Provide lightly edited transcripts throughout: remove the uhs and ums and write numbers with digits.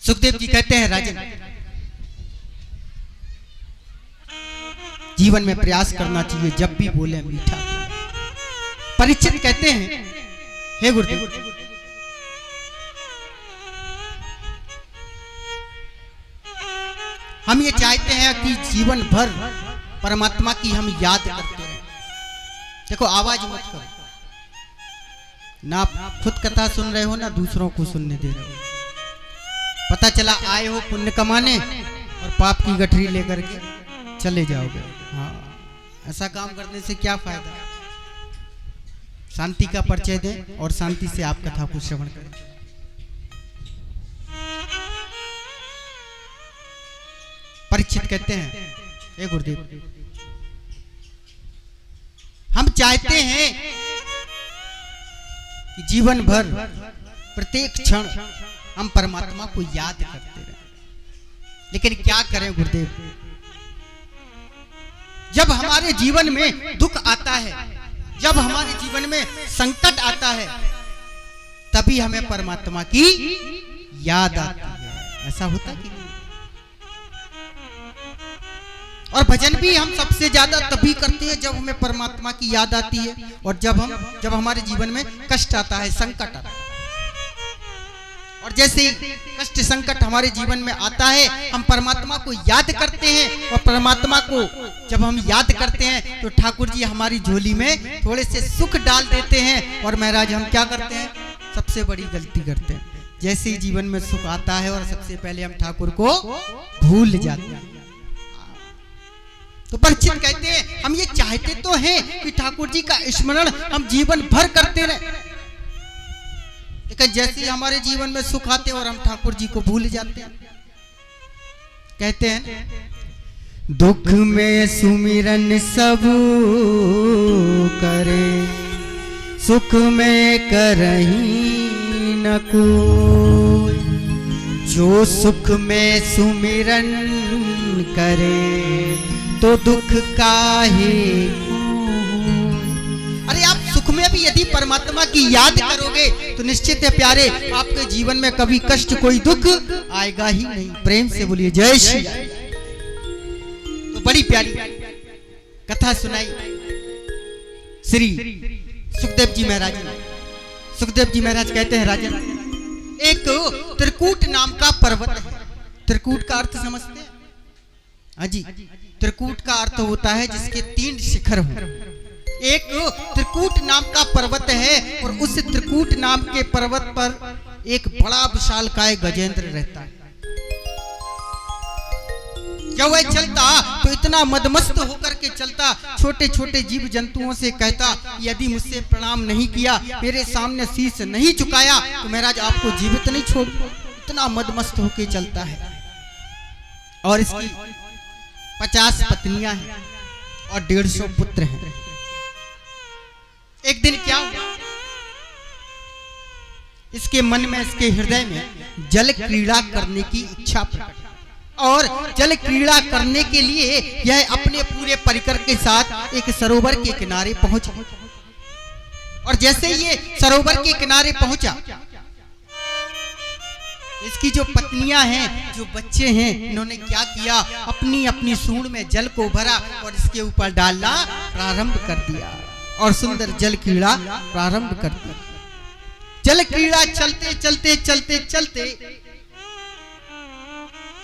सुखदेव जी कहते हैं राजन, जीवन में प्रयास करना चाहिए जब भी बोले मीठा। परीक्षित कहते हैं, हे गुरुदेव, हम ये चाहते हैं कि जीवन भर परमात्मा की हम याद करते रहें। देखो, आवाज मत करो ना, आप खुद कथा सुन रहे हो ना दूसरों को सुनने दे रहे हो। पता चला आए हो पुण्य कमाने और पाप की गठरी लेकर के चले जाओगे। हाँ, ऐसा काम करने से क्या फायदा। शांति का परिचय दें और शांति से आप कथा को श्रवण करें। परीक्षित कहते हैं, हे गुरुदेव, हम चाहते हैं कि जीवन भर प्रत्येक क्षण हम परमात्मा को याद करते रहें, लेकिन क्या करें गुरुदेव। जब हमारे जीवन में दुख आता है, जब हमारे जीवन में संकट आता है, तभी हमें परमात्मा की याद आती है। ऐसा होता कि नहीं? और भजन भी हम सबसे ज्यादा तभी करते हैं जब हमें परमात्मा की याद आती है, और जब हमारे जीवन में कष्ट आता है, संकट आता है। और जैसे कष्ट संकट हमारे जीवन में आता है, हम परमात्मा को याद करते हैं, और परमात्मा को जब हम याद करते हैं तो ठाकुर जी हमारी झोली में थोड़े से सुख डाल देते हैं। और महाराज, हम क्या करते हैं? सबसे बड़ी गलती करते हैं। जैसे ही जीवन में सुख आता है और सबसे पहले हम ठाकुर को भूल जाते हैं। तो परीक्षित कहते हैं, हम ये चाहते तो हैं कि ठाकुर जी का स्मरण हम जीवन भर करते रहें, लेकिन जैसे ही हमारे जीवन में सुख आते हैं और हम ठाकुर जी को भूल जाते हैं। कहते हैं, दुख में सुमिरन सब करे, सुख में करहीं न कोई, जो सुख में सुमिरन करे तो दुख काहे कोई। अरे आप सुख में भी यदि परमात्मा की याद करोगे तो निश्चित है प्यारे, आपके जीवन में कभी कष्ट कोई दुख आएगा ही नहीं। प्रेम से बोलिए जय श्री। तो बड़ी प्यारी कथा सुनाई श्री सुखदेव जी महाराज ने। सुखदेव जी महाराज कहते हैं, राजन, एक त्रिकूट नाम का पर्वत है। त्रिकूट का अर्थ समझते हैं? हाँ जी, त्रिकूट का अर्थ होता है जिसके 3 शिखर हो। एक त्रिकूट नाम का पर्वत है, और उस त्रिकूट नाम के पर्वत पर एक बड़ा विशालकाय गजेंद्र रहता है। जब वह चलता तो इतना मदमस्त होकर के चलता, छोटे छोटे जीव जंतुओं से कहता, यदि मुझसे प्रणाम नहीं किया, मेरे सामने शीश नहीं झुकाया तो महाराज आपको जीवित नहीं छोड़। इतना मदमस्त होकर चलता है। और इसकी 50 पत्नियां हैं और 150 पुत्र हैं। एक दिन क्या हुआ, इसके मन में, इसके हृदय में जल क्रीड़ा करने की इच्छा प्रकट, और जल क्रीड़ा करने के लिए यह अपने पूरे परिकर के साथ एक सरोवर के किनारे पहुंचा। और जैसे ये सरोवर के किनारे पहुंचा, इसकी जो पत्नियां हैं, जो बच्चे हैं, इन्होंने क्या किया, अपनी अपनी सूंड में जल को भरा और इसके ऊपर डालना प्रारंभ कर दिया, और सुंदर जल क्रीड़ा प्रारंभ कर दिया। जल क्रीड़ा चलते चलते चलते चलते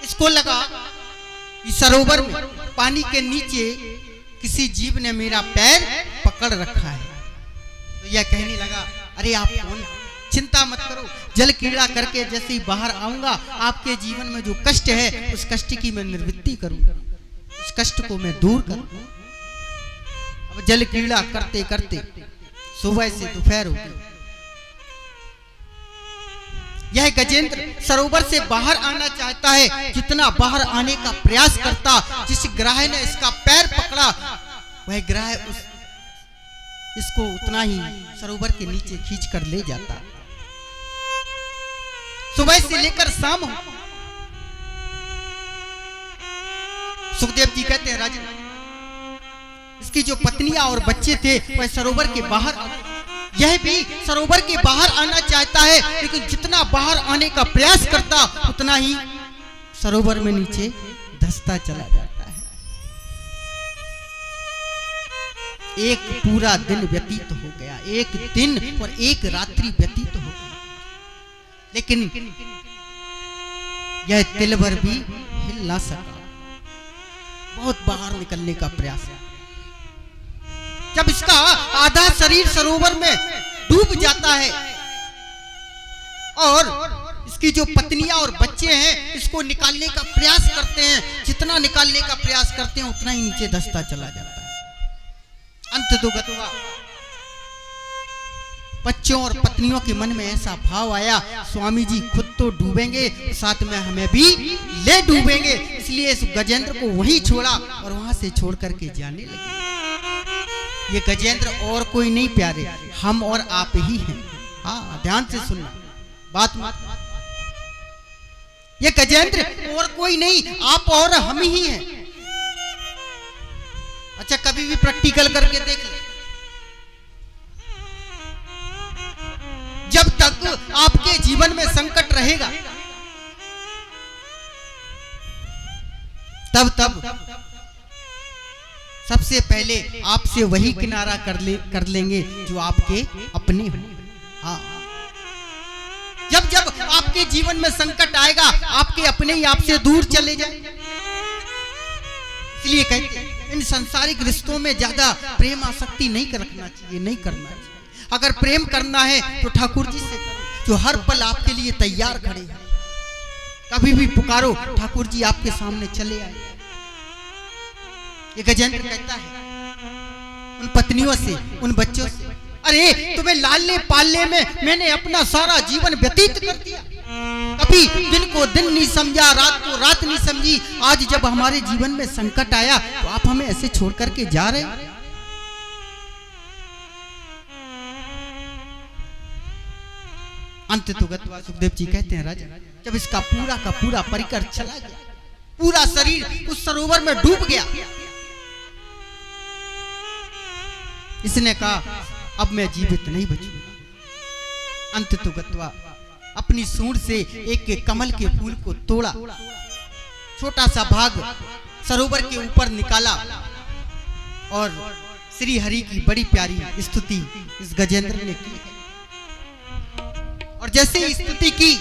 इसको लगा कि सरोवर में, पानी के नीचे किसी जीव ने मेरा पैर पकड़ रखा है। तो यह कहने लगा, अरे आप कौन? चिंता मत करो, जल क्रीड़ा करके जैसे ही बाहर आऊंगा, आपके जीवन में जो कष्ट है उस कष्ट की मैं निवृत्ति करूंगा, उस कष्ट को मैं दूर करूंगा। अब जल क्रीड़ा करते करते सुबह से दोपहर हो गई। यह गजेंद्र सरोवर से बाहर आना चाहता है। जितना बाहर आने का प्रयास करता, जिस ग्राह ने इसका पैर पकड़ा, वह ग्राह इसको उतना ही सरोवर के नीचे खींच कर ले जाता। सुबह से लेकर शाम हो, सुखदेव जी कहते हैं, राजन, इसकी जो पत्नियां और बच्चे थे वह सरोवर के बाहर, यह भी सरोवर के बाहर आना चाहता है, लेकिन जितना बाहर आने का प्रयास करता उतना ही सरोवर में नीचे धंसता चला जाता है। एक पूरा दिन व्यतीत हो गया, एक दिन और एक रात्रि व्यतीत हो गई, लेकिन यह तिल भर भी हिल ना सका। बहुत बाहर निकलने का प्रयास है। जब इसका आधा शरीर सरोवर में डूब जाता है और इसकी जो पत्नियां और बच्चे हैं इसको निकालने का प्रयास करते हैं, जितना निकालने का प्रयास करते हैं उतना ही नीचे धंसता चला जाता है। अंत तो गत्वा बच्चों और पत्नियों के मन में ऐसा भाव आया, स्वामी जी खुद तो डूबेंगे, साथ में हमें भी ले डूबेंगे, इसलिए इस गजेंद्र को वहीं छोड़ा और वहां से छोड़ करके जाने लगे। ये गजेंद्र और कोई नहीं प्यारे, हम और आप ही हैं। हाँ, ध्यान से सुनना बात मत। ये गजेंद्र और कोई नहीं, आप और हम ही हैं। अच्छा, कभी भी प्रैक्टिकल करके देख ले। जब तक आपके जीवन में संकट रहेगा तब सबसे पहले आपसे वही किनारा कर लेंगे जो आपके अपने हो। हाँ, जब जब आपके जीवन में संकट आएगा आपके अपने ही आपसे दूर चले जाए। इसलिए कहते हैं इन सांसारिक रिश्तों में ज्यादा प्रेम आसक्ति नहीं रखना चाहिए, नहीं करना चाहिए। अगर प्रेम करना है तो ठाकुर जी से करो, जो हर पल आपके लिए तैयार खड़े हैं। कभी भी पुकारो, ठाकुर जी आपके सामने चले आए। ये गजेंद्र कहता है उन पत्नियों से, उन बच्चों से, अरे तुम्हें लालने पालने में मैंने अपना सारा जीवन व्यतीत कर दिया, कभी दिन को दिन नहीं समझा, रात को रात नहीं समझी। आज जब हमारे जीवन में संकट आया तो आप हमें ऐसे छोड़ करके जा रहे हैं। अंत तो गत्वा सुखदेव जी कहते हैं राजा, जब इसका पूरा का पूरा परिकर चला गया, पूरा शरीर उस सरोवर में डूब गया, इसने कहा अब मैं जीवित नहीं बचूंगा। अंत तो गत्वा अपनी सूंड से एक कमल के फूल को तोड़ा, छोटा सा भाग सरोवर के ऊपर निकाला और श्री हरि की बड़ी प्यारी स्तुति इस गजेंद्र ने की। और जैसे ही स्तुति की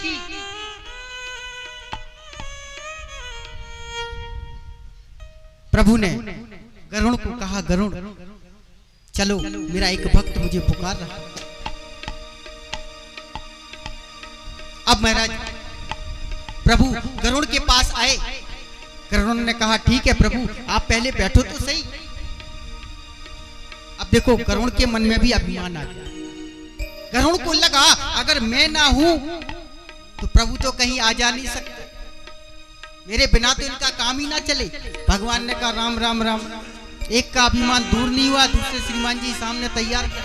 प्रभु ने गरुड़ को कहा, गरुड़ चलो, मेरा एक भक्त मुझे पुकार रहा। अब महाराज प्रभु गरुड़ के पास आए। गरुड़ ने कहा ठीक है प्रभु, आप पहले बैठो तो सही। अब देखो गरुड़ के मन में भी अभिमान आ गया। गरुड़ को लगा अगर मैं ना हूं तो प्रभु तो कहीं आ जा नहीं सकते, मेरे बिना तो इनका काम ही ना चले। भगवान ने कहा राम राम राम। एक का अभिमान दूर नहीं हुआ, दूसरे श्रीमान जी सामने तैयार किया।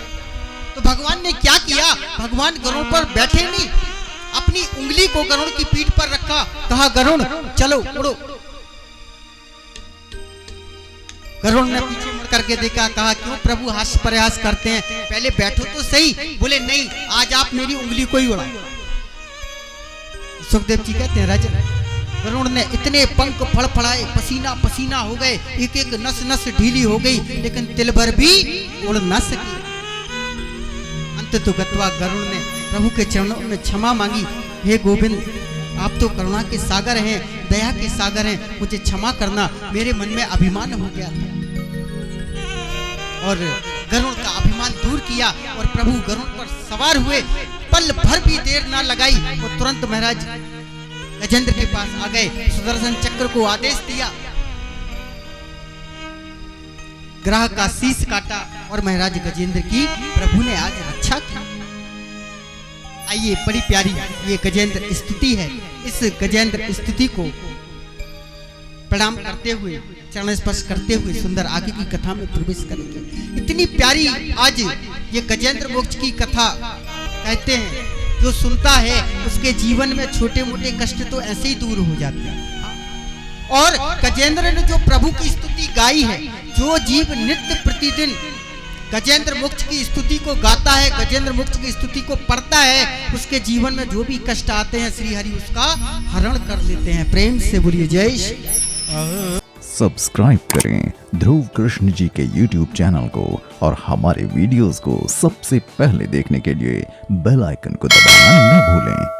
तो भगवान ने क्या किया, भगवान गरुड़ पर बैठे नहीं, अपनी उंगली को गरुड़ की पीठ पर रखा, कहा गरुड़ चलो उड़ो। गरुड़ ने पीछे मुड़ करके देखा, कहा क्यों प्रभु हास्य प्रयास करते हैं, पहले बैठो तो सही। बोले नहीं, आज आप मेरी उंगली को ही उड़ाओ। सुखदेव जी कहते हैं राजा, गरुड़ ने इतने पंख फड़फड़ाए, पसीना पसीना हो गए, एक एक नस नस ढीली हो गई, लेकिन तिल भर भी उड़ न सकी। अंत तो गत्वा गरुड़ ने प्रभु के चरणों में क्षमा मांगी, हे गोविंद आप तो करुणा के सागर हैं, दया के सागर हैं, मुझे क्षमा करना, मेरे मन में अभिमान हो गया था। और गरुड़ का अभिमान दूर किया और प्रभु गरुड़ पर सवार हुए। पल भर भी देर ना लगाई और तुरंत महाराज गजेंद्र के पास आ गए, सुदर्शन चक्र को आदेश दिया, ग्रह का शीश काटा और महाराज गजेंद्र की प्रभु ने आज रक्षा की। आइए, बड़ी प्यारी ये गजेंद्र स्तुति है। इस गजेंद्र स्तुति को प्रणाम करते हुए, चरण स्पर्श करते हुए सुंदर आगे की कथा में प्रवेश करेंगे। इतनी प्यारी आज ये गजेंद्र मोक्ष की कथा। कहते हैं जो सुनता है उसके जीवन में छोटे मोटे कष्ट तो ऐसे ही दूर हो जाते हैं। और गजेंद्र ने जो प्रभु की स्तुति गाई है, जो जीव नित्य प्रतिदिन गजेंद्र मोक्ष की स्तुति को गाता है, गजेंद्र मोक्ष की स्तुति को पढ़ता है, उसके जीवन में जो भी कष्ट आते हैं श्री हरि उसका हरण कर लेते हैं। प्रेम से बोलिए जय श्री। सब्सक्राइब करें ध्रुव कृष्ण जी के YouTube चैनल को और हमारे वीडियोस को सबसे पहले देखने के लिए बेल आइकन को दबाना न भूलें।